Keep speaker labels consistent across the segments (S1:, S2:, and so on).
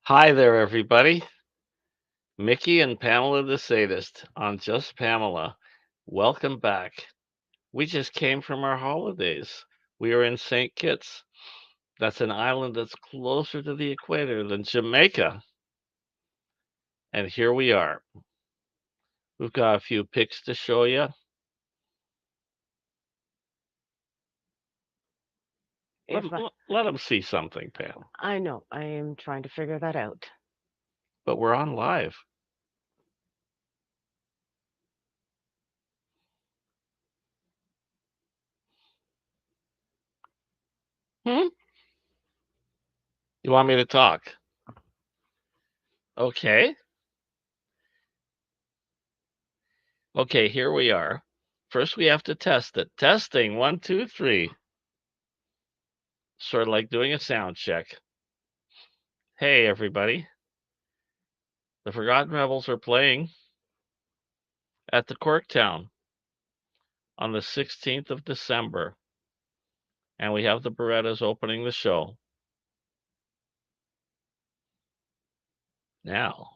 S1: Hi there, everybody. Mickey and Pamela the Sadist on Just Pamela. Welcome back. We just came from our holidays. We are in St. Kitts. That's an island that's closer to the equator than Jamaica. And here we are. We've got a few pics to show you.
S2: If I,
S1: Let them see something, Pam.
S2: I know, I am trying to figure that out.
S1: But we're on live. Hmm? You want me to talk? Okay. Okay, here we are. First, we have to test it. Testing. One, two, three. Sort of like doing a sound check. Hey, everybody. The Forgotten Rebels are playing at the Corktown on the 16th of December, and we have the Berettas opening the show. Now,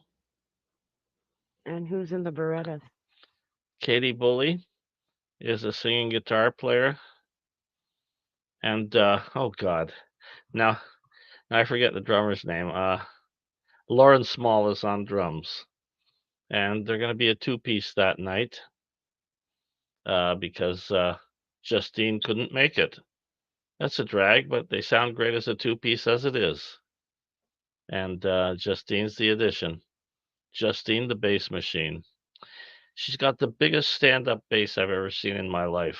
S2: And who's in the Berettas?
S1: Katie Bully is a singing guitar player, and oh God, now I forget the drummer's name. Lauren Small is on drums, and they're going to be a two-piece that night because Justine couldn't make it. That's a drag, but they sound great as a two-piece as it is. And Justine's the addition. Justine the bass machine. She's got the biggest stand-up bass I've ever seen in my life,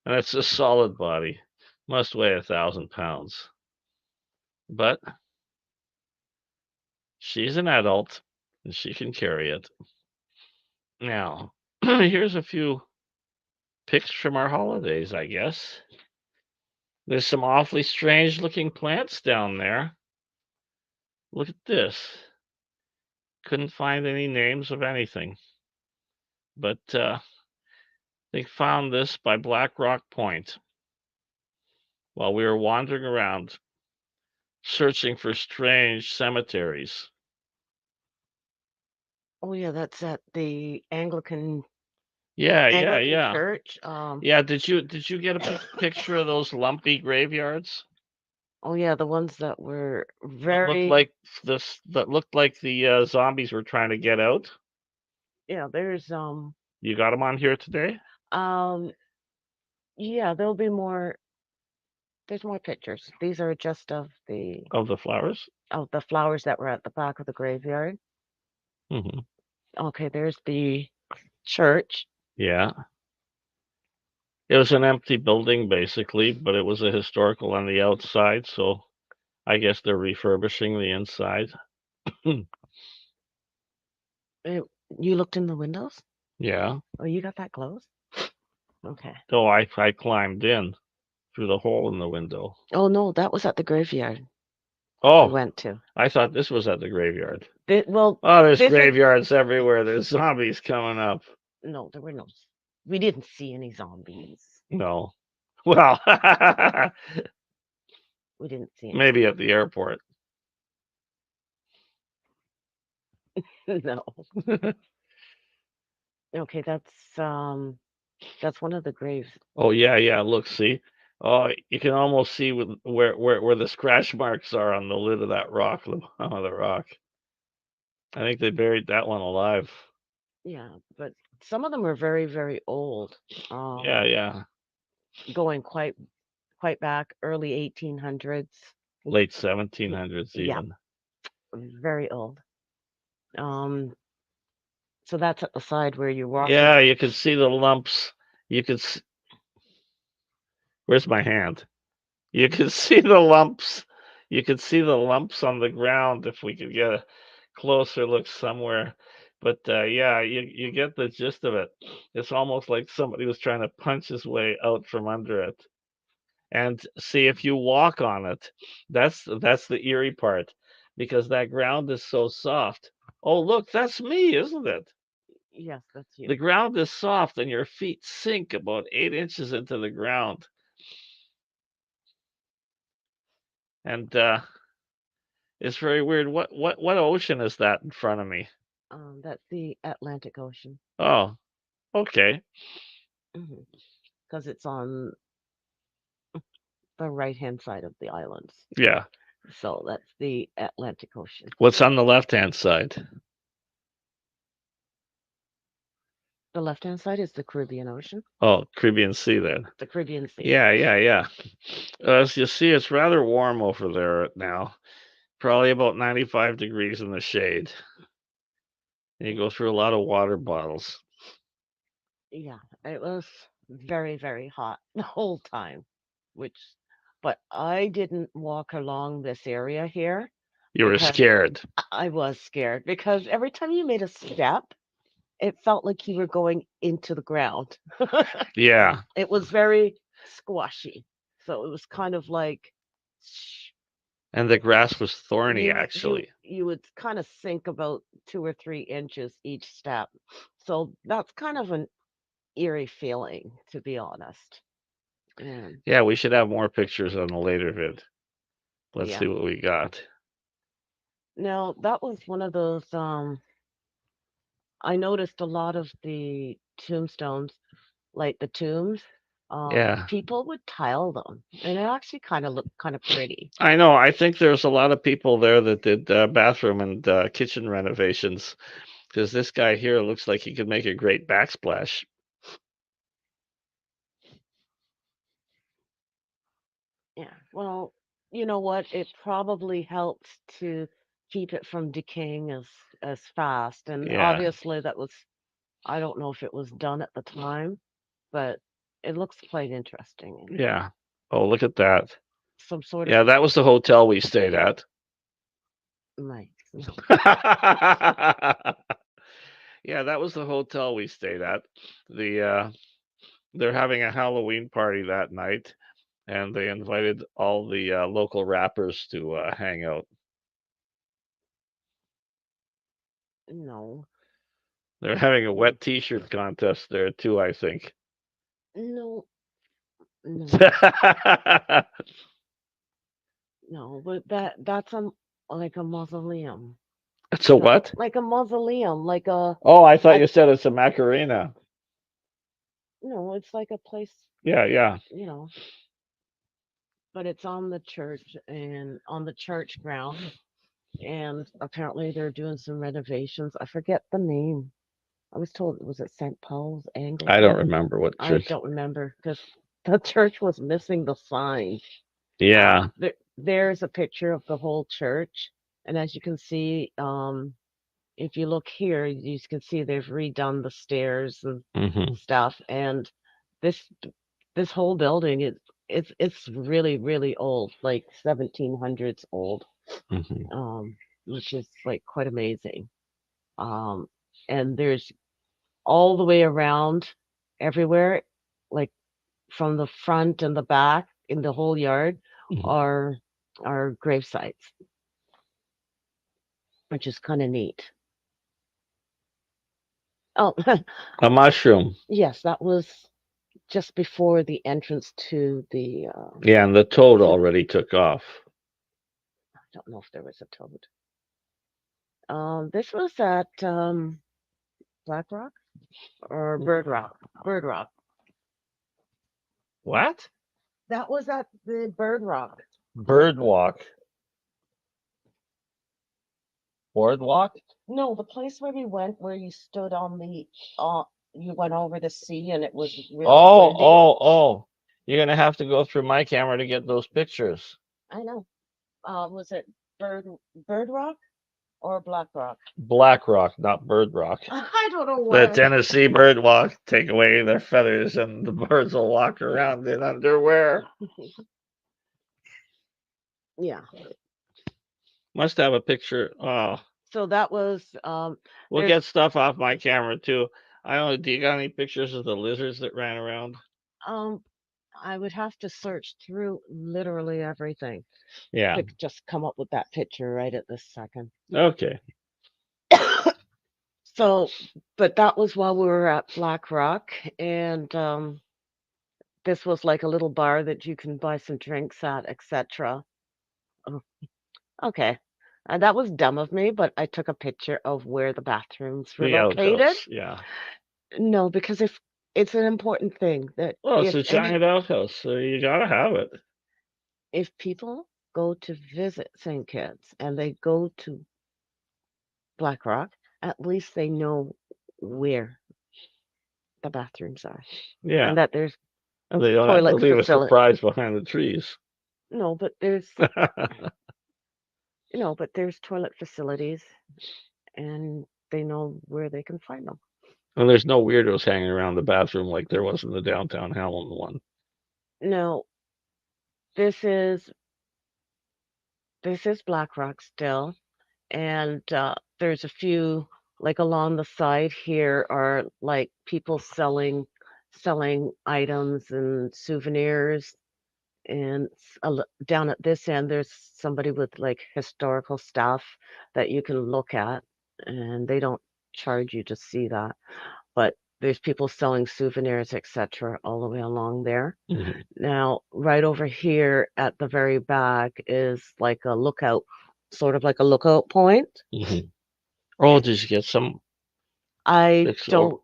S1: and it's a solid body. Must weigh 1,000 pounds. But she's an adult, and she can carry it. Now, here's a few pics from our holidays, I guess. There's some awfully strange-looking plants down there. Look at this. Couldn't find any names of anything, but they found this by Black Rock Point while we were wandering around searching for strange cemeteries.
S2: Oh yeah, that's at the Anglican
S1: Yeah, yeah,
S2: Anglican
S1: yeah.
S2: Church.
S1: Yeah, did you get a picture of those lumpy graveyards
S2: Oh yeah, the ones that were
S1: that looked
S2: very
S1: like the zombies were trying to get out?
S2: yeah.
S1: You got them on here today
S2: Um yeah, there'll be more. There's more pictures. These are just
S1: of the flowers.
S2: of the flowers that were at the back of the graveyard.
S1: Hmm.
S2: Okay, there's the church.
S1: Yeah, it was an empty building basically, but it was a historical on the outside, so I guess they're refurbishing the inside.
S2: Eh, you looked in the windows.
S1: Yeah.
S2: Oh, you got that close. Okay.
S1: So I climbed in through the hole in the window.
S2: Oh no, that was at the graveyard we
S1: Oh,
S2: went to.
S1: I thought this was at the graveyard.
S2: Well,
S1: Oh, there's
S2: this is
S1: graveyards everywhere. There's zombies coming up.
S2: no, there were no. We didn't see any zombies.
S1: No. Well,
S2: We didn't see any.
S1: maybe at the airport.
S2: No. Okay, that's one of the graves.
S1: Oh yeah, yeah. Look, see. Oh, you can almost see where the scratch marks are on the lid of that rock, the bottom of the rock. I think they buried that one alive.
S2: Yeah, but some of them are very, very old.
S1: Yeah, yeah.
S2: Going quite back, early 1800s.
S1: Late 1700s
S2: Yeah,
S1: even.
S2: very old. Um, so that's at the side where you walk in.
S1: Yeah, you can see the lumps. You could. Where's my hand? You can see the lumps. You can see the lumps on the ground if we could get a closer look somewhere. But yeah, you get the gist of it. It's almost like somebody was trying to punch his way out from under it. And see if you walk on it. That's the eerie part because that ground is so soft. Oh, look, that's me, isn't it?
S2: Yes, that's you.
S1: The ground is soft and your feet sink about 8 inches into the ground. And It's very weird. What ocean is that in front of me?
S2: That's the Atlantic Ocean.
S1: Oh, okay.
S2: Because it's on the right-hand side of the islands.
S1: Yeah.
S2: So that's the Atlantic Ocean.
S1: What's on the left-hand side?
S2: The left-hand side is the Caribbean Ocean,
S1: Oh, Caribbean Sea then.
S2: the Caribbean Sea.
S1: Yeah, yeah, yeah. As you see, it's rather warm over there now. Probably about 95 degrees in the shade. And you go through a lot of water bottles.
S2: Yeah, it was very, very hot the whole time, which, but I didn't walk along this area here
S1: You were
S2: because
S1: scared.
S2: I was scared because every time you made a step, it felt like you were going into the ground.
S1: Yeah.
S2: It was very squashy. So it was kind of like
S1: And the grass was thorny,
S2: you
S1: actually.
S2: you would kind of sink about 2 or 3 inches each step. So that's kind of an eerie feeling, to be honest. And
S1: Yeah, we should have more pictures on a later vid. Let's
S2: yeah.
S1: see what we got.
S2: Now that was one of those I noticed a lot of the tombstones, like the tombs,
S1: Yeah.
S2: people would tile them, and it actually kind of looked kind of pretty.
S1: I know. I think there's a lot of people there that did bathroom and kitchen renovations because this guy here looks like he could make a great backsplash.
S2: Yeah. Well, you know what? It probably helped to keep it from decaying as fast. And
S1: Yeah.
S2: obviously that was I don't know if it was done at the time, but it looks quite interesting and
S1: Yeah. Oh, look at that.
S2: some sort of
S1: Yeah, that was the hotel we stayed at.
S2: nice.
S1: Yeah, that was the hotel we stayed at. The they're having a Halloween party that night, and they invited all the local rappers to hang out.
S2: No.
S1: They're having a wet T-shirt contest there too, I think.
S2: No. No. No, but that's like a mausoleum.
S1: It's a
S2: No,
S1: what?
S2: like a mausoleum, like
S1: Oh, I thought
S2: a
S1: you said it's a Macarena.
S2: no, it's like a place,
S1: Yeah, yeah.
S2: you know, but it's on the church and on the church ground, and apparently they're doing some renovations. I forget the name. I was told it was at St. Paul's
S1: I don't
S2: Anglican.
S1: remember what
S2: I
S1: church.
S2: don't remember because the church was missing the sign.
S1: Yeah.
S2: There's a picture of the whole church, and as you can see, if you look here, you can see they've redone the stairs and
S1: Hmm.
S2: stuff. And this this whole building is it's really really old, like 1700s old,
S1: Hmm.
S2: um, which is like quite amazing. Um, and there's all the way around everywhere, like from the front and the back in the whole yard are are grave sites, which is kind of neat. Oh,
S1: A mushroom.
S2: yes, that was just before the entrance to the
S1: Yeah, and the toad
S2: to
S1: already took off.
S2: I don't know if there was a toad. This was at Black Rock or Bird Rock. Bird Rock.
S1: What?
S2: That was at the Bird Rock.
S1: Bird walk. Boardwalk?
S2: No, the place where we went, where you stood on the, you went over the sea and it was really
S1: Oh,
S2: windy.
S1: oh. You're gonna have to go through my camera to get those pictures.
S2: I know. Was it Bird Rock or Black Rock?
S1: Black Rock, not Bird Rock.
S2: I don't know
S1: The
S2: where.
S1: Tennessee bird walk, take away their feathers, and the birds will walk around in underwear.
S2: Yeah.
S1: Must have a picture. Oh,
S2: So that was
S1: we'll
S2: there's
S1: get stuff off my camera too. I don't know. Do you got any pictures of the lizards that ran around?
S2: um I would have to search through literally everything
S1: Yeah.
S2: to just come up with that picture right at this second.
S1: Okay.
S2: So, but that was while we were at Black Rock, and this was like a little bar that you can buy some drinks at, etc. Oh, okay. And that was dumb of me, but I took a picture of where the bathrooms were
S1: The
S2: located.
S1: outhouse, yeah.
S2: No, because if it's an important thing that
S1: Well, it's a giant outhouse, so you gotta have it.
S2: if people go to visit St. Kitts and they go to Black Rock, at least they know where the bathrooms are
S1: Yeah,
S2: and that there's
S1: and they don't have to
S2: toilet
S1: leave a
S2: facility.
S1: surprise behind the trees.
S2: No, but there's toilet facilities and they know where they can find them.
S1: And there's no weirdos hanging around the bathroom like there was in the downtown Howland one.
S2: Now, this is this is Black Rock still, and there's a few like along the side here are like people selling items and souvenirs, and down at this end there's somebody with like historical stuff that you can look at, and they don't charge you to see that, but there's people selling souvenirs, etc., all the way along there.
S1: Hmm.
S2: Now, right over here at the very back is like a lookout, sort of like a lookout point.
S1: Hmm. Oh, did you get some
S2: I
S1: fixed over?
S2: don't,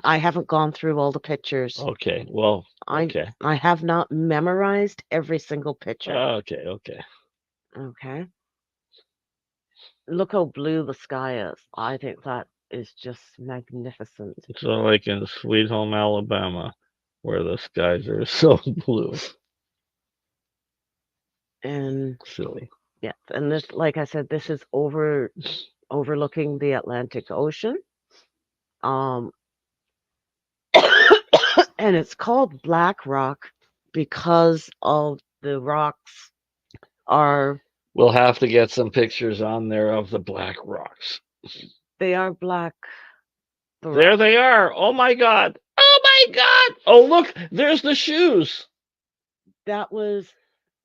S2: I haven't gone through all the pictures.
S1: Okay, well,
S2: I
S1: okay,
S2: I have not memorized every single picture.
S1: okay, okay.
S2: Okay. Look how blue the sky is. I think that is just magnificent.
S1: So, like in Sweet Home Alabama, where the skies are so blue,
S2: And
S1: silly.
S2: yeah, and this, like I said, this is overlooking the Atlantic Ocean. Um, and it's called Black Rock because of the rocks are
S1: We'll have to get some pictures on there of the black rocks.
S2: they are black. The
S1: There
S2: rock
S1: they are. Oh my God. Oh my God. Oh, look, there's the shoes.
S2: that was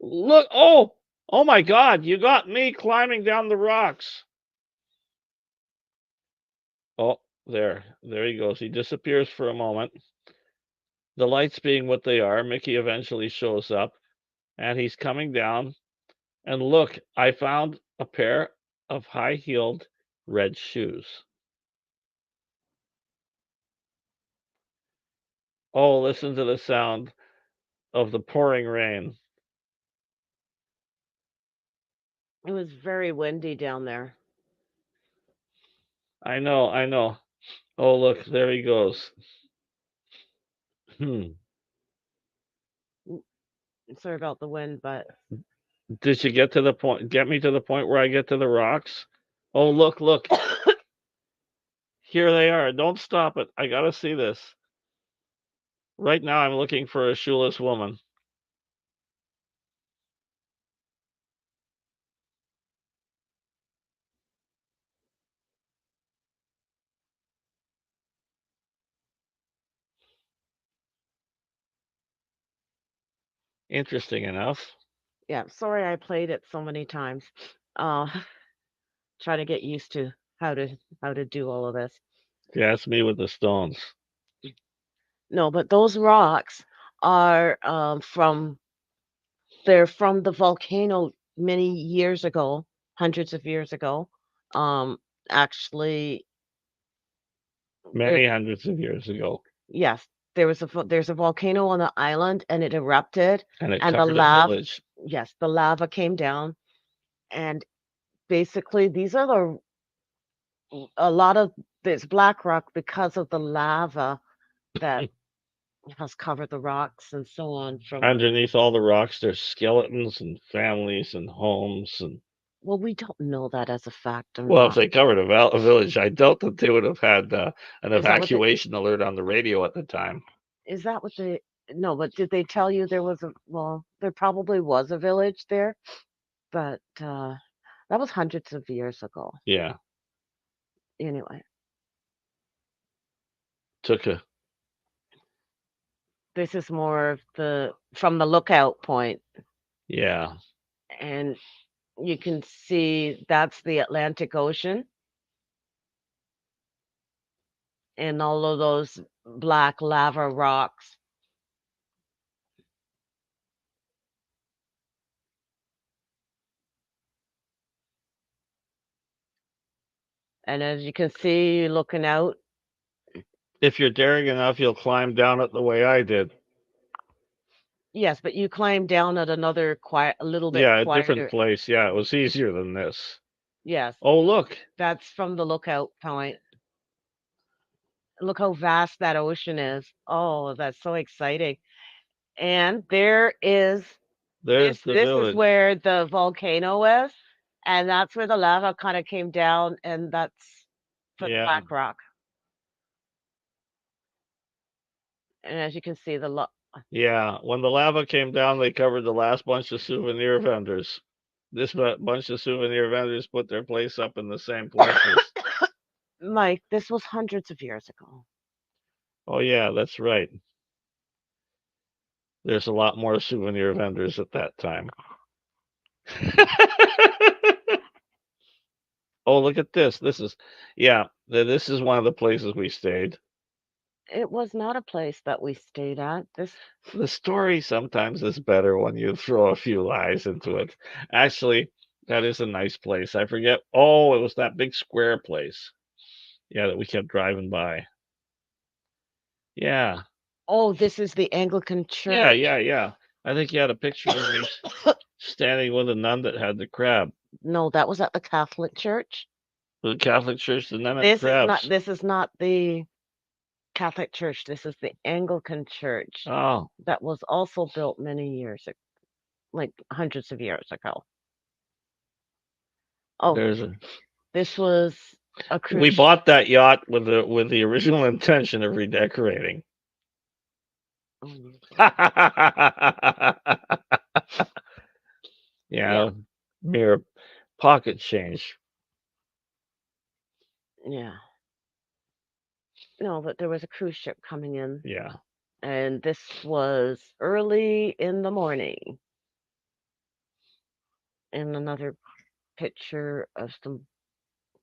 S1: Look. Oh, oh my God. You got me climbing down the rocks. Oh, there he goes. He disappears for a moment. The lights being what they are, Mickey eventually shows up and he's coming down. And look, I found a pair of high heeled red shoes. Oh, listen to the sound of the pouring rain.
S2: it was very windy down there.
S1: I know, I know. Oh, look, there he goes. Hmm.
S2: Mm, sorry about the wind, but
S1: Did you get to the point? Get me to the point where I get to the rocks? Oh, look, look. Here they are. Don't stop it. I gotta see this. Right now, I'm looking for a shoeless woman. Interesting enough.
S2: yeah, sorry I played it so many times. Uh, trying to get used to how to do all of this.
S1: That's me with the stones.
S2: No, but those rocks are they're from the volcano many years ago, hundreds of years ago. Um, actually,
S1: Many
S2: it
S1: hundreds of years ago.
S2: yes, there's a volcano on the island, and it erupted,
S1: And it
S2: and the
S1: covered a
S2: lava
S1: village.
S2: yes, the lava came down, and basically these are a lot of this black rock because of the lava that has covered the rocks and so on from
S1: Underneath all the rocks, there's skeletons and families and homes. And
S2: well, we don't know that as a fact or
S1: well, if
S2: not.
S1: they covered a village, I doubt that they would have had an
S2: Is that what they
S1: evacuation alert on the radio at the time.
S2: is that what they no, but did they tell you there was a well, there probably was a village there, but that was hundreds of years ago.
S1: Yeah,
S2: Anyway,
S1: took a
S2: this is more of the from the lookout point,
S1: yeah.
S2: and you can see that's the Atlantic Ocean and all of those black lava rocks. And as you can see, looking out,
S1: If you're daring enough, you'll climb down it the way I did.
S2: yes, but you climb down at another quiet, a little bit
S1: Yeah, a different
S2: quieter.
S1: place. Yeah, it was easier than this.
S2: Yes,
S1: Oh, look.
S2: that's from the lookout point. Look how vast that ocean is. Oh, that's so exciting. And there is
S1: There's the
S2: this is
S1: village.
S2: where the volcano is, and that's where the lava kind of came down, and that's for the
S1: Yeah.
S2: black rock. And as you can see,
S1: Yeah. When the lava came down, they covered the last bunch of souvenir vendors. This bunch of souvenir vendors put their place up in the same places.
S2: Mike, this was hundreds of years ago.
S1: Oh, yeah, that's right. There's a lot more souvenir vendors at that time. Oh, look at this. Yeah, this is one of the places we stayed.
S2: It was not a place that we stayed at. This
S1: The story sometimes is better when you throw a few lies into it. Actually, that is a nice place. I forget. Oh, it was that big square place. Yeah, that we kept driving by. Yeah,
S2: Oh, this is the Anglican
S1: yeah,
S2: church.
S1: yeah, yeah. I think you had a picture of me standing with a nun that had the crab.
S2: No, that was at the Catholic church.
S1: The Catholic Church, the nun at crabs.
S2: This is not the Catholic church. This is the Anglican church
S1: Oh,
S2: that was also built many years ago, like hundreds of years ago. Oh,
S1: there's a.
S2: this was a
S1: We
S2: cruise.
S1: bought that yacht with the original intention of redecorating.
S2: Oh, yes. Yeah,
S1: Yeah, mere pocket change.
S2: yeah. No, but there was a cruise ship coming in,
S1: Yeah,
S2: and this was early in the morning. And another picture of some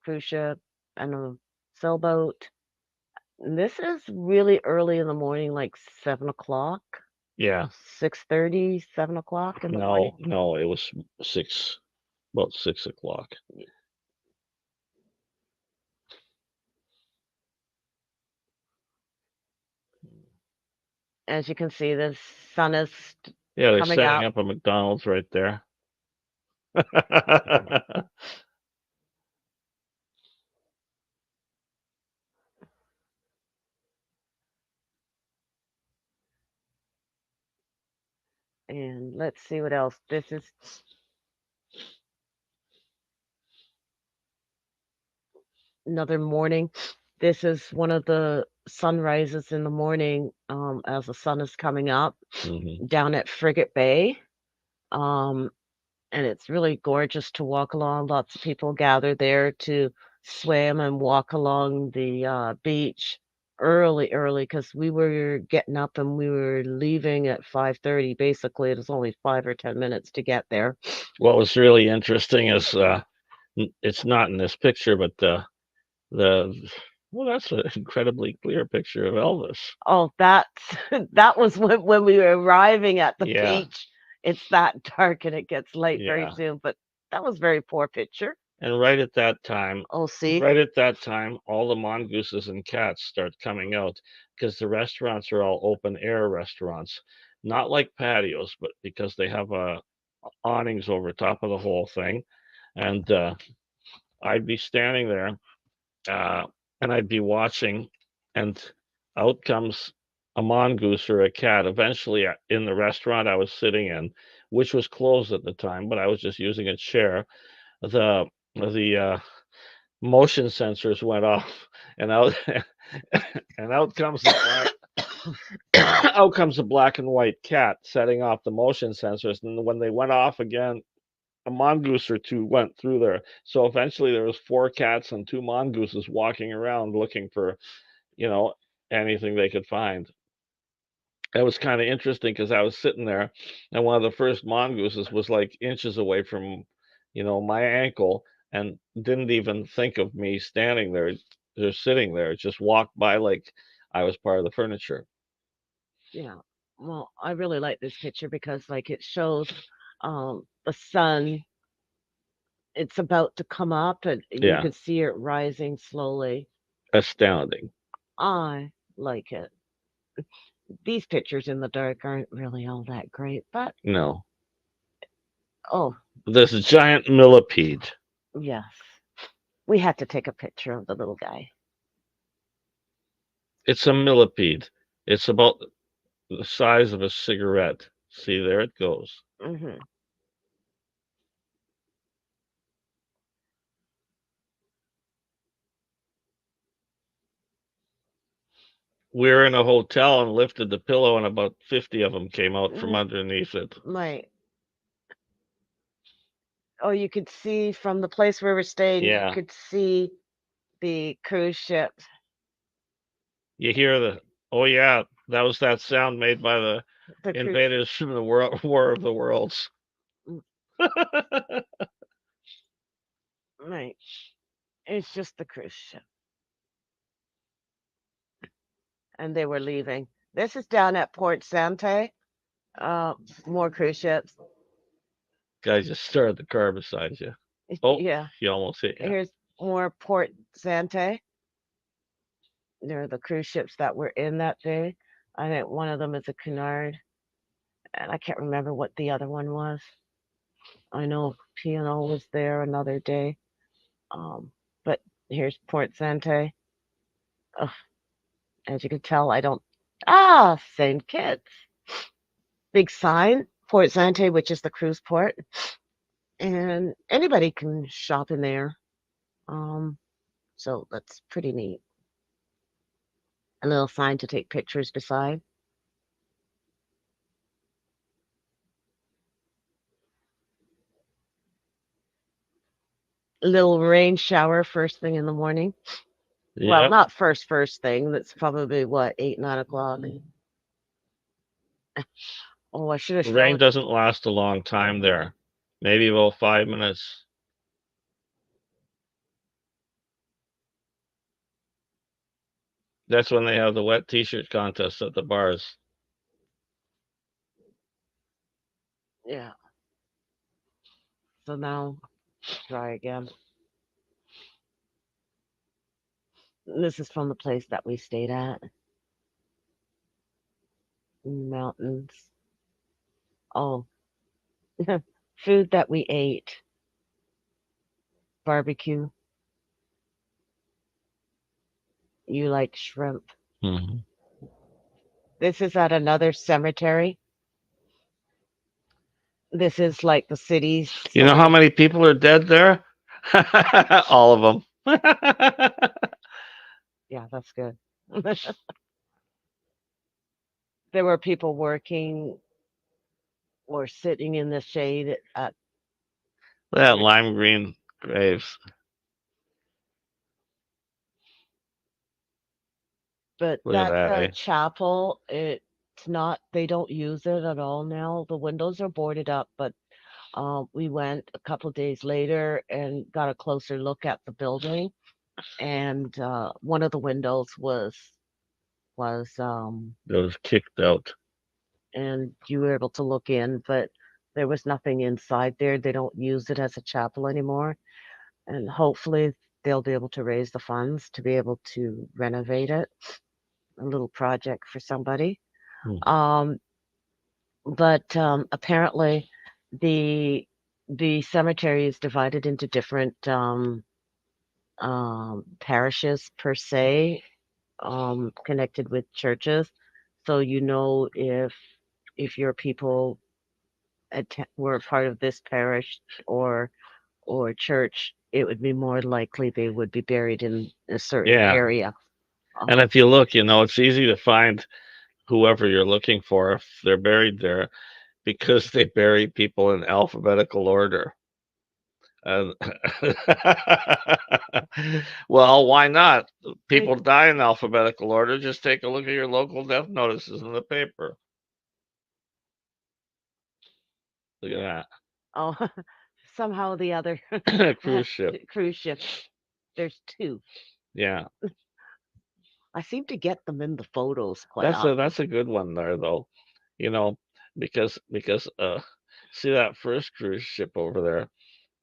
S2: cruise ship and a sailboat. And this is really early in the morning, like 7 o'clock,
S1: yeah.
S2: 6:30, 7 o'clock in the morning.
S1: No, no, it was about 6 o'clock.
S2: As you can see, the sun is
S1: Yeah, they're
S2: coming
S1: setting
S2: up,
S1: up a McDonald's right there.
S2: and let's see what else. This is another morning. This is one of the sunrises in the morning as the sun is coming up
S1: Hmm.
S2: down at Frigate Bay. Um, and it's really gorgeous to walk along. Lots of people gather there to swim and walk along the beach early because we were getting up and we were leaving at 5:30. Basically, it was only 5 or 10 minutes to get there.
S1: What was really interesting is it's not in this picture, but the well, that's an incredibly clear picture of Elvis.
S2: Oh, that that was when we were arriving at the
S1: Yeah,
S2: beach. It's that dark and it gets light very
S1: yeah.
S2: soon, but that was very poor picture.
S1: And
S2: Oh, see?
S1: right at that time, all the mongooses and cats start coming out because the restaurants are all open air restaurants, not like patios, but because they have awnings over top of the whole thing. And I'd be standing there, uh, and I'd be watching, and out comes a mongoose or a cat. Eventually, in the restaurant I was sitting in, which was closed at the time, but I was just using a chair. The motion sensors went off, and out and out comes the out comes a black and white cat setting off the motion sensors. And when they went off again, a mongoose or two went through there. So eventually there was four cats and two mongooses walking around looking for, you know, anything they could find. It was kind of interesting because I was sitting there, and one of the first mongooses was like inches away from, my ankle, and didn't even think of me standing there, just sitting there, just walked by like I was part of the furniture.
S2: Yeah. Well, I really like this picture because like it shows the sun it's about to come up, and you
S1: Yeah,
S2: can see it rising slowly.
S1: astounding.
S2: I like it. These pictures in the dark aren't really all that great, but
S1: No,
S2: oh,
S1: this giant millipede.
S2: yes. We had to take a picture of the little guy.
S1: It's a millipede. It's about the size of a cigarette. See, there it goes.
S2: Hmm.
S1: We're in a hotel and lifted the pillow, and about 50 of them came out from underneath it.
S2: My oh, you could see from the place where we're staying, you
S1: Yeah,
S2: could see the cruise ship,
S1: you hear the, oh, yeah, that was that sound made by the
S2: the cruise.
S1: invaders from the War of the Worlds.
S2: Mm, right. It's just the cruise ship, and they were leaving. This is down at Port Sante. Uh, more cruise ships.
S1: Guy just started the car beside you. Oh,
S2: Yeah.
S1: he almost hit you.
S2: Here's more Port Sante. There are the cruise ships that were in that day. I think one of them is a Cunard, and I can't remember what the other one was. I know P&O was there another day. But here's Port Sante. Ugh, as you can tell, I don't. Ah, same kids. Big sign, Port Sante, which is the cruise port, and anybody can shop in there. Um, so that's pretty neat. A little sign to take pictures beside. A little rain shower first thing in the morning. Well,
S1: Yep.
S2: not first thing. That's probably what 8, 9 o'clock. Oh, I should have
S1: Rain
S2: showed.
S1: doesn't last a long time there. Maybe about 5 minutes. That's when they have the wet t-shirt contest at the bars.
S2: Yeah. So now try again. This is from the place that we stayed at. Mountains. Oh, food that we ate. Barbecue. You like shrimp.
S1: Hmm.
S2: This is at another cemetery. This is like the city's
S1: You know how
S2: cemetery.
S1: many people are dead there? All of them.
S2: Yeah, that's good. There were people working or sitting in the shade at
S1: That
S2: where,
S1: lime green graves.
S2: but
S1: Look at
S2: that's
S1: that,
S2: a
S1: eh?
S2: chapel. It's not, they don't use it at all now. The windows are boarded up, but we went a couple days later and got a closer look at the building, and one of the windows was
S1: It was kicked out.
S2: and you were able to look in, but there was nothing inside there. They don't use it as a chapel anymore, and hopefully they'll be able to raise the funds to be able to renovate it. A little project for somebody.
S1: Hmm.
S2: Um, but apparently the the cemetery is divided into different parishes per se, connected with churches. So you know if your people were part of this parish or church, it would be more likely they would be buried in a certain
S1: Yeah.
S2: area.
S1: And
S2: Um,
S1: if you look, it's easy to find whoever you're looking for if they're buried there because they bury people in alphabetical order. And well, why not?
S2: it,
S1: People die in alphabetical order. Just take a look at your local death notices in the paper. Look at
S2: oh, somehow the other
S1: that. Cruise ship.
S2: cruise ships. There's two.
S1: Yeah.
S2: I seem to get them in the photos quite
S1: That's
S2: often.
S1: a good one there though. You know, because see that first cruise ship over there.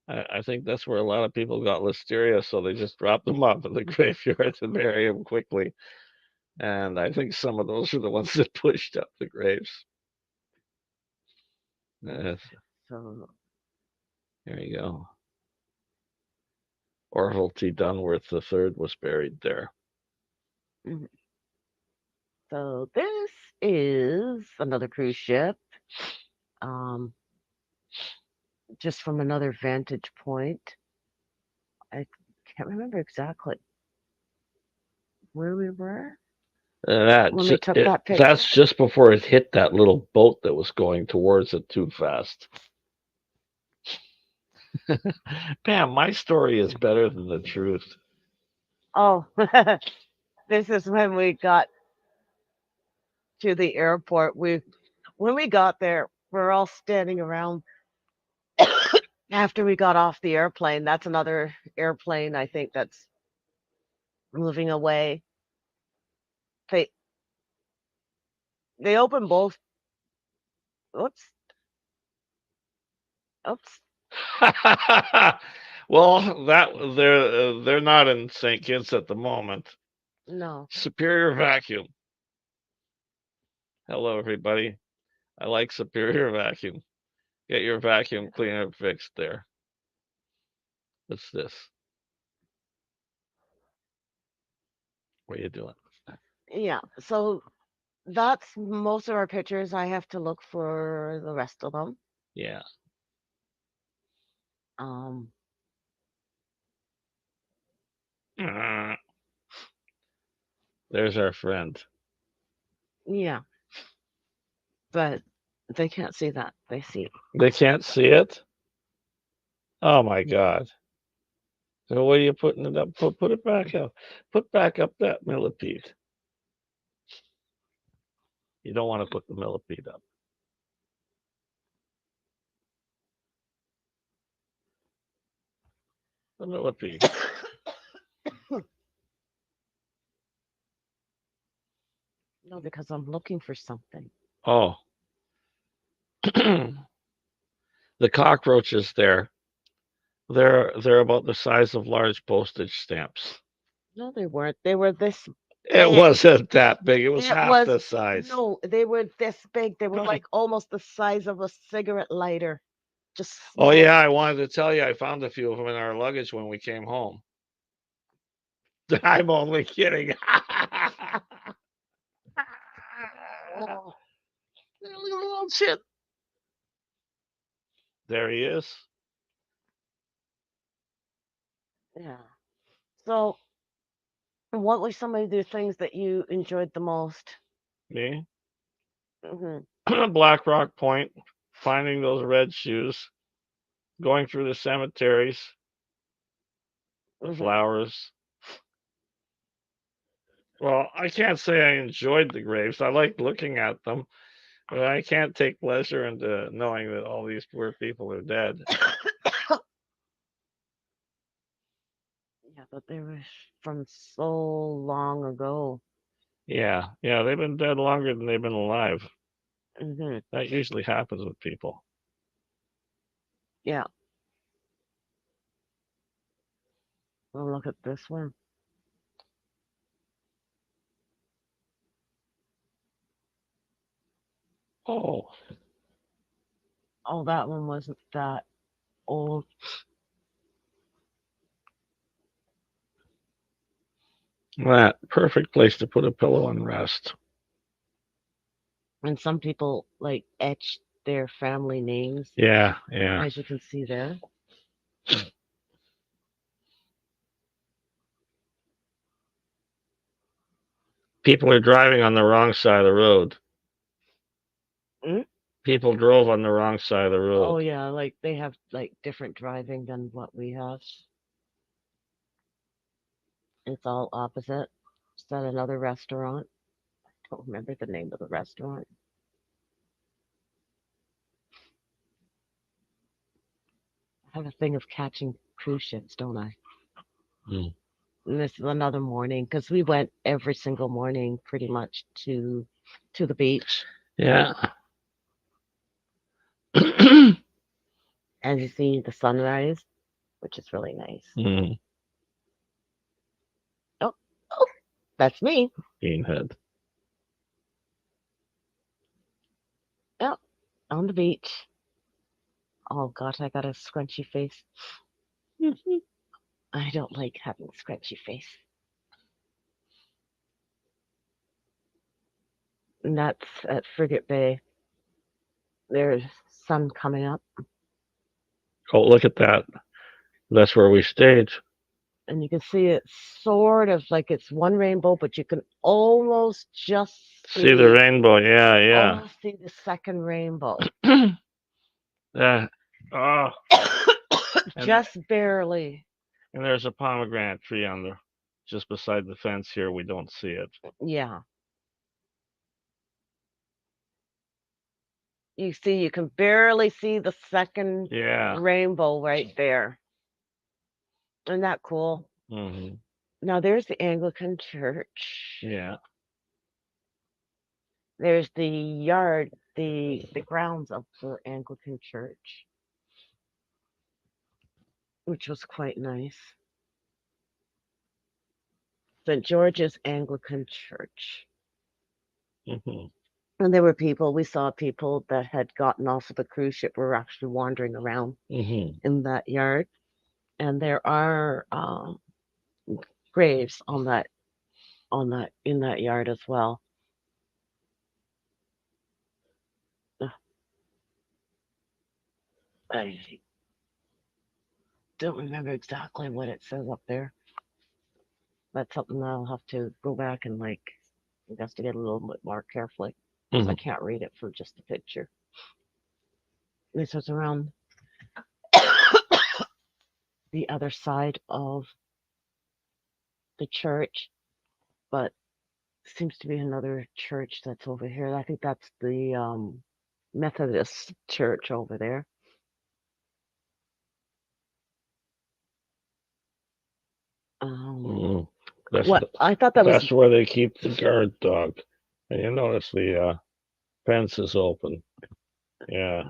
S1: I think that's where a lot of people got listeria, so they just dropped them off in the graveyard to bury them quickly. And I think some of those are the ones that pushed up the graves. Uh,
S2: So,
S1: there you go. Orville T. Dunworth III was buried there.
S2: mhm. So this is another cruise ship. Um, just from another vantage point. I can't remember exactly where we were when we took that
S1: That's
S2: picture.
S1: just before it hit that little boat that was going towards it too fast. Pam, my story is better than the truth.
S2: Oh, this is when we got to the airport. We when we got there, we're all standing around after we got off the airplane. That's another airplane I think that's moving away. They they open both. Oops, oops.
S1: Well, that they're not in St. Kitts at the moment.
S2: No.
S1: Superior Vacuum. Hello, everybody. I like Superior Vacuum. Get your vacuum cleaner fixed there. What's this? What are you doing?
S2: Yeah. So that's most of our pictures. I have to look for the rest of them.
S1: Yeah.
S2: Um,
S1: There's our friend.
S2: yeah, but they can't see that. They see.
S1: They can't see it? Oh my God. So what are you putting it up? Put it back up. Put back up that millipede. You don't want to put the millipede up. The millipede.
S2: No, because I'm looking for something.
S1: Oh, the cockroaches there. They're about the size of large postage stamps.
S2: No, they weren't. They were this
S1: It
S2: big.
S1: wasn't that big. It was
S2: It
S1: half
S2: was
S1: the size.
S2: no, they were this big. They were like almost the size of a cigarette lighter, just
S1: Oh
S2: small.
S1: yeah, I wanted to tell you I found a few of them in our luggage when we came home. I'm only kidding.
S2: Oh,
S1: Little shit. There he is.
S2: yeah. So, what were some of the things that you enjoyed the most?
S1: Me.
S2: Hmm.
S1: Black Rock Point, finding those red shoes, going through the cemeteries, the
S2: Hmm.
S1: flowers. Well, I can't say I enjoyed the graves. I liked looking at them, but I can't take pleasure into knowing that all these poor people are dead.
S2: Yeah, but they were from so long ago.
S1: Yeah, yeah, they've been dead longer than they've been alive.
S2: Hmm.
S1: That usually happens with people.
S2: Yeah. Well, look at this one.
S1: Oh,
S2: Oh, that one wasn't that old.
S1: that perfect place to put a pillow and rest.
S2: And some people like etched their family names,
S1: Yeah, yeah.
S2: as you can see there.
S1: People are driving on the wrong side of the road.
S2: Mm?
S1: People drove on the wrong side of the
S2: Oh
S1: road.
S2: yeah, like they have like different driving than what we have. It's all opposite. Is that another restaurant? I don't remember the name of the restaurant. I have a thing of catching cruise ships, don't I?
S1: Mm.
S2: And this is another morning because we went every single morning pretty much to the beach.
S1: Yeah.
S2: And you see the sunrise. which is really nice.
S1: Mm,
S2: Oh, oh, that's me.
S1: beanhead.
S2: Oh, on the beach. Oh God, I got a scrunchy face. I don't like having scrunchy face. And that's at Frigate Bay. There's sun coming up,
S1: Oh, look at that. That's where we stayed.
S2: and you can see it sort of like it's one rainbow, but you can
S1: See the rainbow. Yeah,
S2: almost see the second rainbow.
S1: yeah. uh, oh, and
S2: Just barely.
S1: and there's a pomegranate tree on the just beside the fence here. We don't see it.
S2: Yeah. You see, you can barely see the second
S1: Yeah.
S2: rainbow right there. Isn't that cool?
S1: Hmm.
S2: Now there's the Anglican church.
S1: Yeah.
S2: There's the yard, the grounds of the Anglican church, which was quite nice. St. George's Anglican Church.
S1: Hmm.
S2: And there were people, we saw people that had gotten off of the cruise ship were actually wandering around
S1: Hmm.
S2: in that yard. And there are graves on that in that yard as well. Ugh, I don't remember exactly what it says up there. That's something that I'll have to go back and like investigate a little bit more carefully because I
S1: Hmm.
S2: can't read it from just the picture. This was around the other side of the church, but seems to be another church that's over here. I think that's the Methodist church over there. Um,
S1: Hmm. That's
S2: what I thought that was
S1: that's where they keep the guard dog. And you notice the fence is open. Yeah.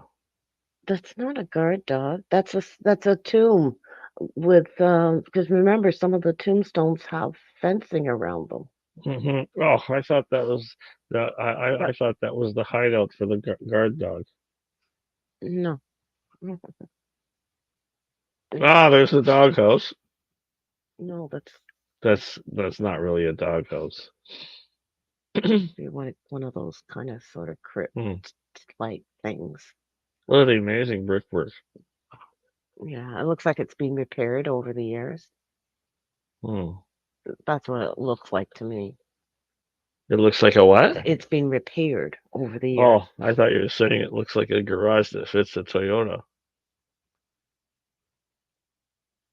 S2: that's not a guard dog. That's a tomb with because remember some of the tombstones have fencing around them.
S1: Hmm. Oh, I thought that was I thought that was the hideout for the guard dog.
S2: No,
S1: Ah, there's the doghouse.
S2: no,
S1: That's not really a doghouse.
S2: must be one of those kind of sort of crypt
S1: Hmm.
S2: like things.
S1: Look at the amazing brickwork.
S2: Yeah, it looks like it's been repaired over the years.
S1: Hmm.
S2: That's what it looks like to me.
S1: It looks like a what?
S2: It's been repaired over the years.
S1: Oh, I thought you were saying it looks like a garage that fits a Toyota.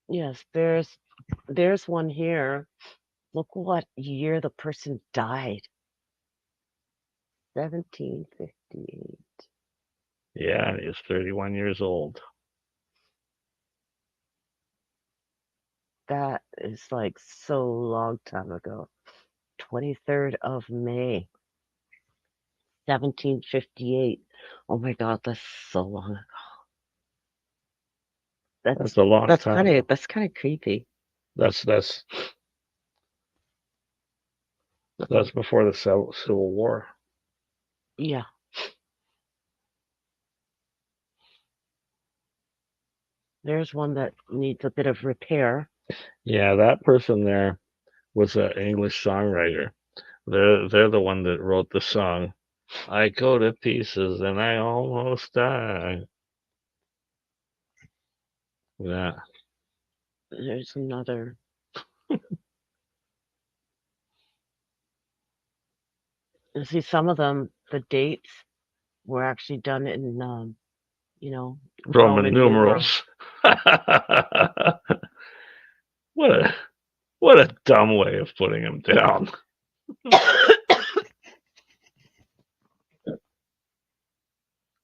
S2: Yes, there's one here. Look what year the person died. 1758.
S1: Yeah, he was 31 years old.
S2: That is like so long time ago. 23rd of May, 1758. Oh my God, that's so long ago.
S1: That's a long time.
S2: That's kind of creepy.
S1: That's that's before the Civil War.
S2: Yeah, there's one that needs a bit of repair.
S1: Yeah, that person there was an English songwriter. They're the one that wrote the song. I go to pieces and I almost die. Yeah.
S2: There's another. You see, some of them, the dates were actually done in,
S1: Roman
S2: Roman numerals.
S1: numerals. what a what a dumb way of putting him down.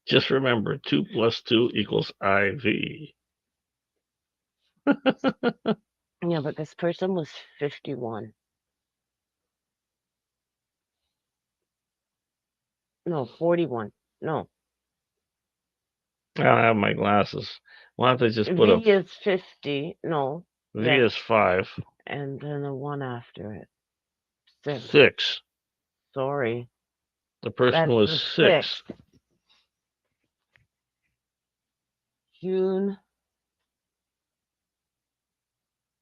S1: Just remember 2 plus 2 equals IV.
S2: Yeah, but this person was 51. No, 41. No,
S1: I don't have my glasses. Why don't they just put a
S2: V is 50. No.
S1: V
S2: Yes.
S1: is 5,
S2: And then a 1 after it. 6.
S1: 6.
S2: Sorry.
S1: The person
S2: That's
S1: was
S2: the
S1: 6.
S2: 6th. June.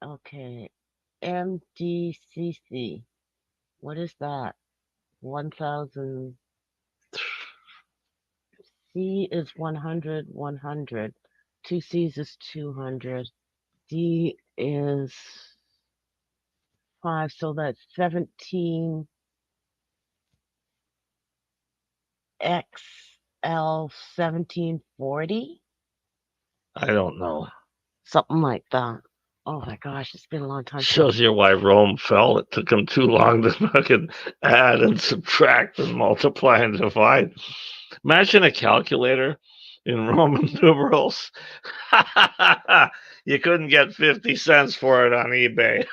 S2: Okay. MDCC. What is that? 1000. C is 100, 100. Two C's is 200. D is 5, so that's 17 XL 1740,
S1: I don't know.
S2: something like that. Oh my gosh, it's been a long time since.
S1: Shows you why Rome fell. It took them too long to fucking add and subtract and multiply and divide. Imagine a calculator in Roman numerals. You couldn't get 50 cents for it on eBay.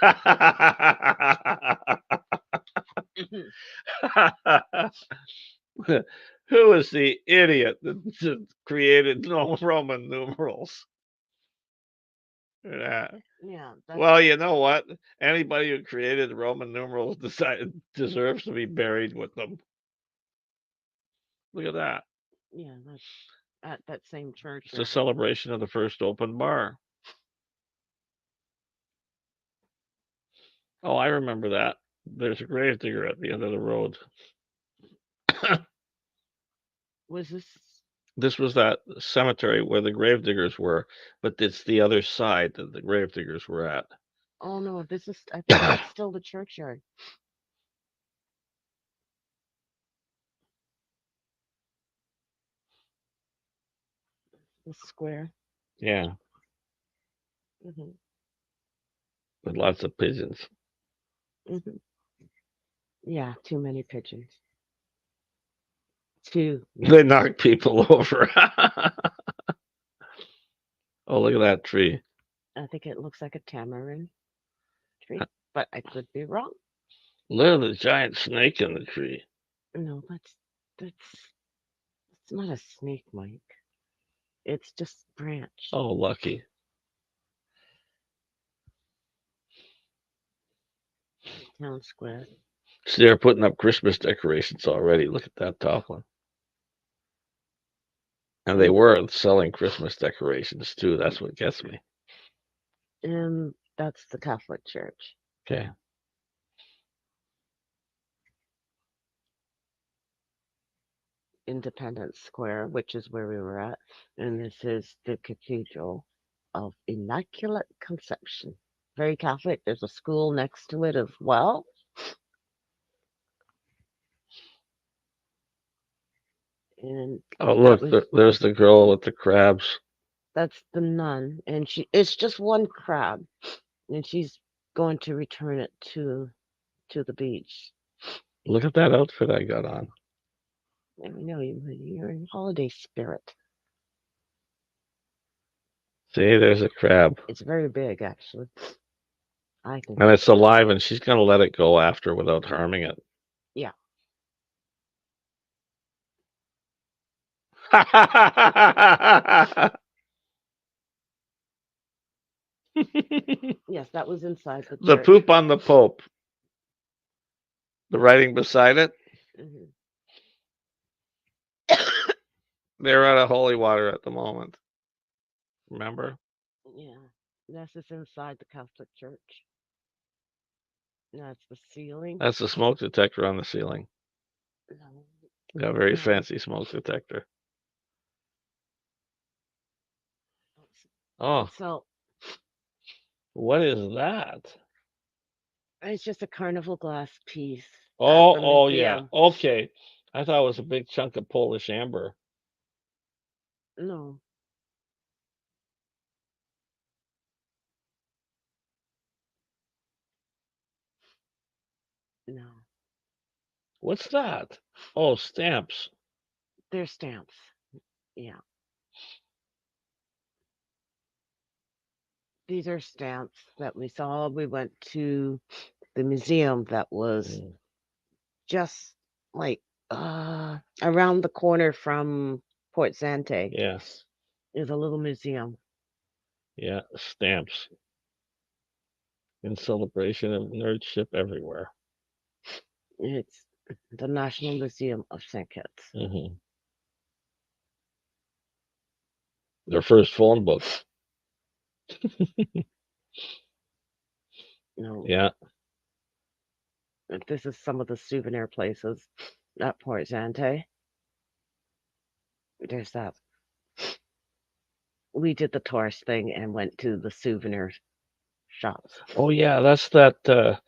S1: Who is the idiot that created Roman numerals? Yeah.
S2: Yeah, that's
S1: Well, you know what? Anybody who created Roman numerals deserves to be buried with them. Look at that.
S2: yeah, that's at that same
S1: It's a
S2: churchyard.
S1: celebration of the first open bar. Oh, I remember that. There's a gravedigger at the end of the road.
S2: Was this?
S1: This was that cemetery where the gravediggers were, but it's the other side that the gravediggers were at.
S2: Oh no, this is. I think that's still the churchyard. The square.
S1: Yeah,
S2: Hmm.
S1: with lots of pigeons.
S2: Hmm. Yeah, too many pigeons. Too
S1: They
S2: many.
S1: knock people over. Oh, look at that tree.
S2: I think it looks like a tamarind tree, but I could be wrong.
S1: Look at the giant snake in the tree.
S2: No, that's it's not a snake, Mike. It's just branch.
S1: Oh, lucky.
S2: Town square.
S1: So they're putting up Christmas decorations already. Look at that top one. And they
S2: And
S1: were selling Christmas decorations too. That's what gets me.
S2: and that's the Catholic Church.
S1: Okay.
S2: Independence Square, which is where we were at. And this is the Cathedral of Immaculate Conception. Very Catholic. There's a school next to it as well. And
S1: Oh,
S2: that
S1: look,
S2: was
S1: there's the girl with the crabs.
S2: that's the nun. And she it's just one crab. And she's going to return it to the beach.
S1: Look at that outfit I got on.
S2: I know you're in holiday spirit.
S1: See, there's a crab.
S2: It's very big, actually. I think
S1: And
S2: it's
S1: it's alive, and she's going to let it go after without harming it.
S2: yeah. Yes, that was inside the
S1: The
S2: church.
S1: poop on the Pope. The writing beside it.
S2: Hmm.
S1: They're out of holy water at the moment. Remember?
S2: Yeah, this is inside the Catholic Church. That's the ceiling.
S1: That's the smoke detector on the ceiling.
S2: No,
S1: Got a very
S2: no.
S1: fancy smoke detector. Oh,
S2: So
S1: what is that?
S2: it's just a carnival glass piece at
S1: Oh,
S2: the
S1: oh yeah.
S2: museum.
S1: Okay. I thought it was a big chunk of Polish amber.
S2: No, no.
S1: What's that? Oh, stamps.
S2: They're stamps. Yeah, these are stamps that we saw. We went to the museum that was
S1: Mm,
S2: just like around the corner from Port Zante
S1: yes.
S2: is a little museum.
S1: Yeah, stamps in celebration of nerdship everywhere.
S2: It's the National Museum of St. Kitts.
S1: Hmm. Their first phone book.
S2: You know,
S1: Yeah.
S2: this is some of the souvenir places at Port Zante. There's that. We did the tourist thing and went to the souvenir shops.
S1: Oh yeah, that's that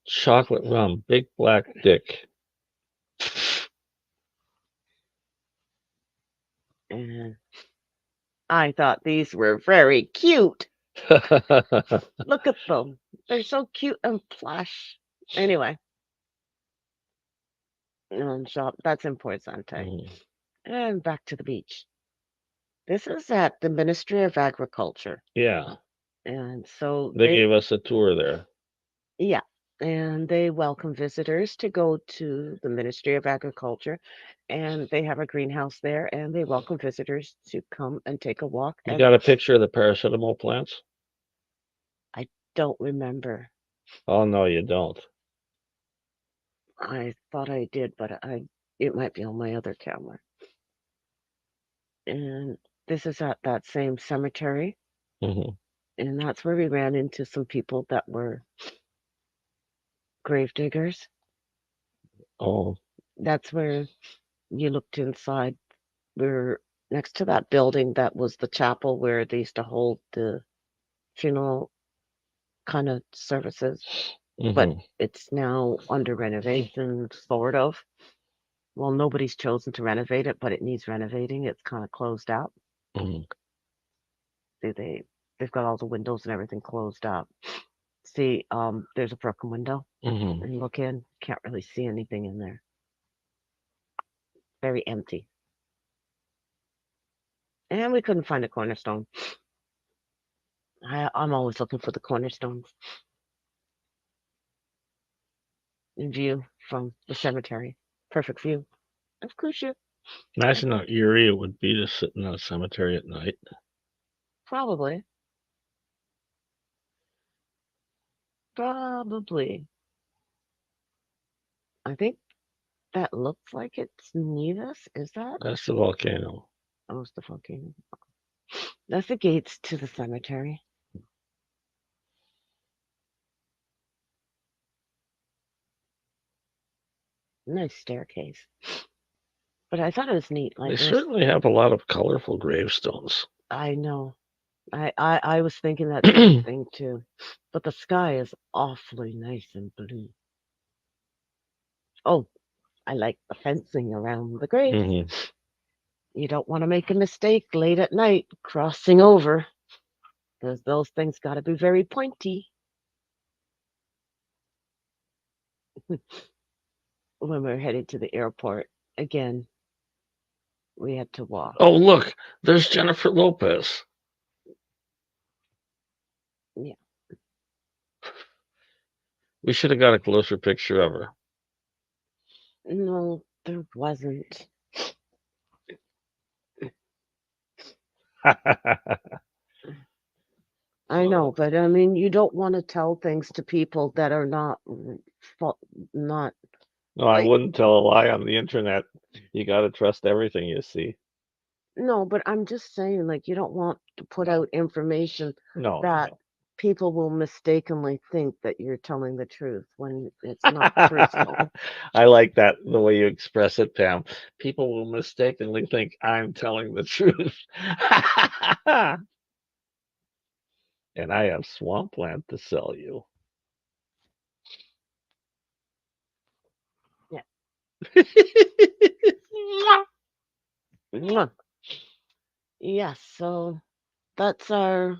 S1: chocolate rum, Big Black Dick.
S2: And I thought these were very cute. Look at them. They're so cute and plush. Anyway, shop that's in Port Zante.
S1: Mhm.
S2: And back to the beach. This is at the Ministry of Agriculture.
S1: Yeah,
S2: And so
S1: they gave us a tour there.
S2: yeah, and they welcome visitors to go to the Ministry of Agriculture. And they have a greenhouse there, and they welcome visitors to come and take a walk.
S1: You
S2: And
S1: got a picture of the paracetamol plants?
S2: I don't remember.
S1: Oh no, you don't.
S2: I thought I did, but it might be on my other camera. And this is at that same cemetery,
S1: Hmm.
S2: and that's where we ran into some people that were grave diggers.
S1: Oh.
S2: That's where you looked inside. We're next to that building that was the chapel where they used to hold the funeral kind of services, but
S1: Hmm.
S2: it's now under renovation, sort of. Well, nobody's chosen to renovate it, but it needs renovating. It's kind of closed out.
S1: Hmm.
S2: They've got all the windows and everything closed up. See, there's a broken window,
S1: Hmm.
S2: and you look in, can't really see anything in there. Very empty. And we couldn't find a cornerstone. I'm always looking for the cornerstones in view from the cemetery. Perfect view of cruise ship.
S1: Imagine how eerie it would be to sit in a cemetery at night.
S2: Probably. Probably. I think that looks like it's Nevis. Is that?
S1: That's the volcano.
S2: Oh, it's the volcano. That's the gates to the cemetery. Nice staircase. But I thought it was neat.
S1: They
S2: Like there's,
S1: certainly have a lot of colorful gravestones.
S2: I know. I was thinking that same thing too. But the sky is awfully nice and blue. Oh, I like the fencing around the graves.
S1: Hmm.
S2: You don't want to make a mistake late at night crossing over because those things got to be very pointy when we're headed to the airport. Again, we had to walk.
S1: Oh, look, there's Jennifer Lopez.
S2: Yeah.
S1: We should have got a closer picture of
S2: No, there wasn't.
S1: her.
S2: I know, but I mean, you don't want to tell things to people that are not
S1: No, I
S2: like,
S1: wouldn't tell a lie on the internet. You got to trust everything you see.
S2: no, but I'm just saying, like, you don't want to put out information
S1: No,
S2: that
S1: no.
S2: people will mistakenly think that you're telling the truth when it's not truthful.
S1: I like that the way you express it, Pam. People will mistakenly think I'm telling the truth. And I have swampland to sell you.
S2: Yeah. Mwah. Yes, so that's our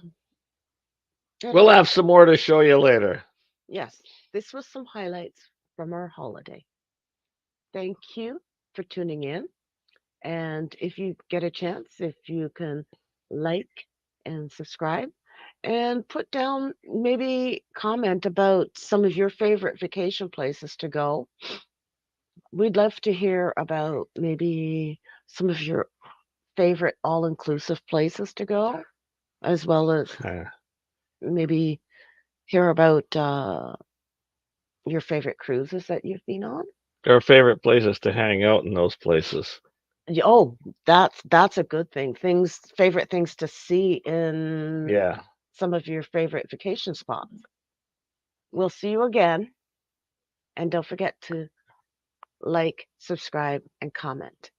S1: We'll
S2: that's
S1: have some more to show you later.
S2: yes, this was some highlights from our holiday. Thank you for tuning in. And if you get a chance, if you can like and subscribe and put down maybe comment about some of your favorite vacation places to go. We'd love to hear about maybe some of your favorite all inclusive places to go. as well as
S1: Uh,
S2: maybe hear about your favorite cruises that you've been on.
S1: our favorite places to hang out in those places.
S2: Oh, that's a good thing. Favorite things to see in
S1: Yeah.
S2: some of your favorite vacation spots. We'll see you again, and don't forget to like, subscribe, and comment.